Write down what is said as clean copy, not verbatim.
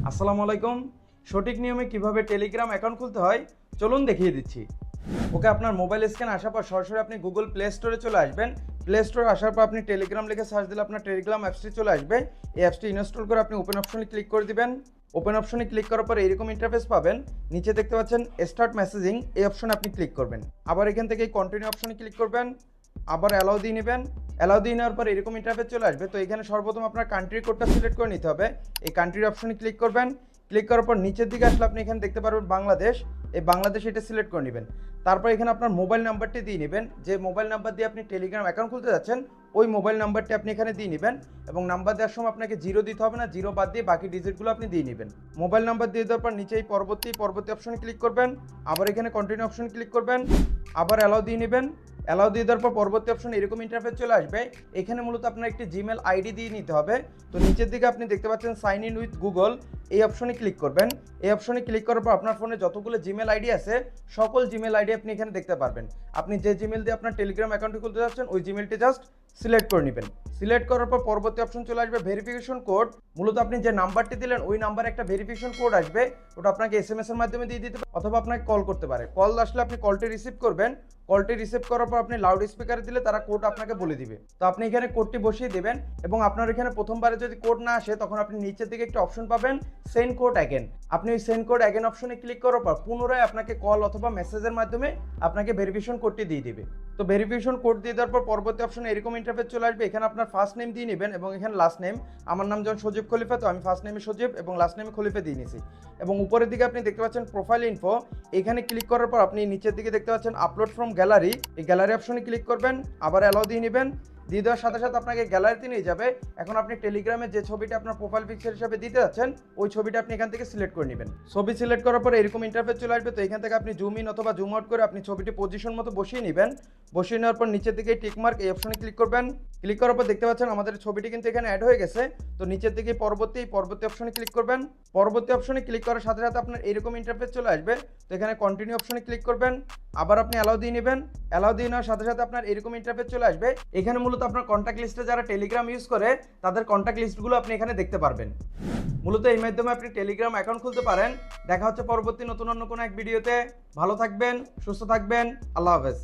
আসসালামু আলাইকুম। সঠিক নিয়মে কিভাবে টেলিগ্রাম অ্যাকাউন্ট খুলতে হয় চলুন দেখিয়ে দিচ্ছি। ওকে, আপনার মোবাইল স্ক্যান আসার পর সরাসরি আপনি গুগল প্লে স্টোরে চলে আসবেন। প্লে স্টোরে আসার পর আপনি টেলিগ্রাম লিখে সার্চ দিলে আপনার টেলিগ্রাম অ্যাপসটি চলে আসবে। এই অ্যাপসটি ইনস্টল করে আপনি ওপেন অপশনে ক্লিক করে দিবেন। ওপেন অপশনে ক্লিক করার পর এরকম ইন্টারফেস পাবেন। নিচে দেখতে পাচ্ছেন স্টার্ট মেসেজিং, এই অপশনে আপনি ক্লিক করবেন। আবার এখান থেকে কন্টিনিউ অপশনে ক্লিক করবেন। আবার অ্যালাউ দিয়ে নেবেন। অ্যালাউ দিয়ে নেওয়ার পর এরকম ইন্টারফেস চলে আসবে। তো এখানে সর্বপ্রথম আপনার কান্ট্রি কোডটা সিলেক্ট করে নিতে হবে। এই কান্ট্রির অপশনে ক্লিক করবেন। ক্লিক করার পর নিচের দিকে আসলে আপনি এখানে দেখতে পারবেন বাংলাদেশ। এই বাংলাদেশ এটা সিলেক্ট করে নেবেন। তারপর এখানে আপনার মোবাইল নাম্বারটি দিয়ে নেবেন। যে মোবাইল নাম্বার দিয়ে আপনি টেলিগ্রাম অ্যাকাউন্ট খুলতে যাচ্ছেন ওই মোবাইল নাম্বারটি আপনি এখানে দিয়ে নেবেন। এবং নাম্বার দেওয়ার সময় আপনাকে জিরো দিতে হবে না, জিরো বাদ দিয়ে বাকি ডিজিটগুলো আপনি দিয়ে নেবেন। মোবাইল নাম্বার দিয়ে দেওয়ার পর নিচে এই পরবর্তী অপশনে ক্লিক করবেন। আবার এখানে কন্টিনিউ অপশনে ক্লিক করবেন। আবার অ্যালাউ দিয়ে নেবেন। অ্যালাউ দিয়ে দেওয়ার পর পরবর্তী অপশনে এরকম ইন্টারফেস চলে আসবে। এখানে মূলত আপনার একটি জিমেল আইডি দিয়ে নিতে হবে। তো নিচের দিকে আপনি দেখতে পাচ্ছেন সাইন ইন উইথ গুগল, এই অপশনে ক্লিক করবেন। এই অপশনে ক্লিক করার পর আপনার ফোনে যতগুলো জিমেল আইডি আছে সকল জিমেল আইডি আপনি এখানে দেখতে পারবেন। আপনি যে জিমেল দিয়ে আপনার টেলিগ্রাম অ্যাকাউন্টটি খুলতে যাচ্ছেন ওই জিমেলটি জাস্ট সিলেক্ট করে নেবেন। সিলেক্ট করার পর পরবর্তী অপশন চলে আসবে ভেরিফিকেশন কোড। মূলত আপনি যে নাম্বারটি দিলেন ওই নাম্বারে একটা ভেরিফিকেশন কোড আসবে। ওটা আপনাকে এসএমএস এর মাধ্যমে দিয়ে দিতে পারে অথবা আপনাকে কল করতে পারে। কল আসলে আপনি কলটি রিসিভ করবেন। কলটি রিসিভ করার পর আপনি লাউড স্পিকারে দিলে তারা কোড আপনাকে বলে দিবে। তো আপনি এখানে কোডটি বসিয়ে দেবেন এবং আপনার এখানে প্রথমবারে যদি কোড না আসে তখন আপনি নিচের দিকে একটা অপশন পাবেন সেন্ড কোড অ্যাগেন। আপনি ওই সেন্ড কোড অ্যাগেন অপশনে ক্লিক করার পর পুনরায় আপনাকে কল অথবা মেসেজের মাধ্যমে আপনাকে ভেরিফিকেশন কোডটি দিয়ে দিবে। তো ভেরিফিকেশন কোড দিয়ে দেওয়ার পর পরবর্তী অপশনে এরকম ইন্টারফেস চলে আসবে। এখানে আপনার ফার্স্ট নেম দিয়ে নেবেন এবং এখানে লাস্ট নেম। আমার নাম যেমন সজীব খলিফা, তো আমি ফার্স্ট নেমে সজীব এবং লাস্ট নেমে খলিফা দিয়ে নিয়েছি। এবং উপরের দিকে আপনি দেখতে পাচ্ছেন প্রোফাইল ইনফো, এখানে ক্লিক করার পর আপনি নিচের দিকে দেখতে পাচ্ছেন আপলোড ফ্রম গ্যালারি, এই গ্যালারি অপশনে ক্লিক করবেন। আবার অ্যালাউ দিয়ে নেবেন। দিয়ে দেওয়ার সাথে সাথে আপনাকে গ্যালারিতে নিয়ে যাবে। এখন আপনি টেলিগ্রামে যে ছবিটা আপনার প্রোফাইল পিকচার হিসাবে দিতে যাচ্ছেন ওই ছবিটা আপনি এখান থেকে সিলেক্ট করে নেবেন। ছবি সিলেক্ট করার পর এরকম ইন্টারফেস চলে আসবে। তো এখান থেকে আপনি জুম ইন অথবা জুম আউট করে আপনি ছবিটি পজিশন মতো বসিয়ে নেবেন। বসিয়ে নেওয়ার পর নিচের দিকে টিকমার্ক, এই অপশনে ক্লিক করবেন। ক্লিক করার পর দেখতে পাচ্ছেন আমাদের ছবিটি কিন্তু এখানে অ্যাড হয়ে গেছে। তো নিচের দিকে পরবর্তী অপশনে ক্লিক করবেন। পরবর্তী অপশনে ক্লিক করার সাথে সাথে আপনার এরকম ইন্টারফেস চলে আসবে। তো এখানে কন্টিনিউ অপশনে ক্লিক করবেন। আবার আপনি অ্যালাউ দিয়ে নেবেন। অ্যালাউ দিয়ে নেওয়ার সাথে সাথে আপনার এরকম ইন্টারফেস চলে আসবে। এখানে মূলত আপনার কন্ট্যাক্ট লিস্টে যারা টেলিগ্রাম ইউজ করে তাদের কন্ট্যাক্ট লিস্টগুলো আপনি এখানে দেখতে পারবেন। মূলত এই মাধ্যমে আপনি টেলিগ্রাম অ্যাকাউন্ট খুলতে পারেন। দেখা হচ্ছে পরবর্তী নতুন অন্য কোনো এক ভিডিওতে। ভালো থাকবেন, সুস্থ থাকবেন। আল্লাহ হাফেজ।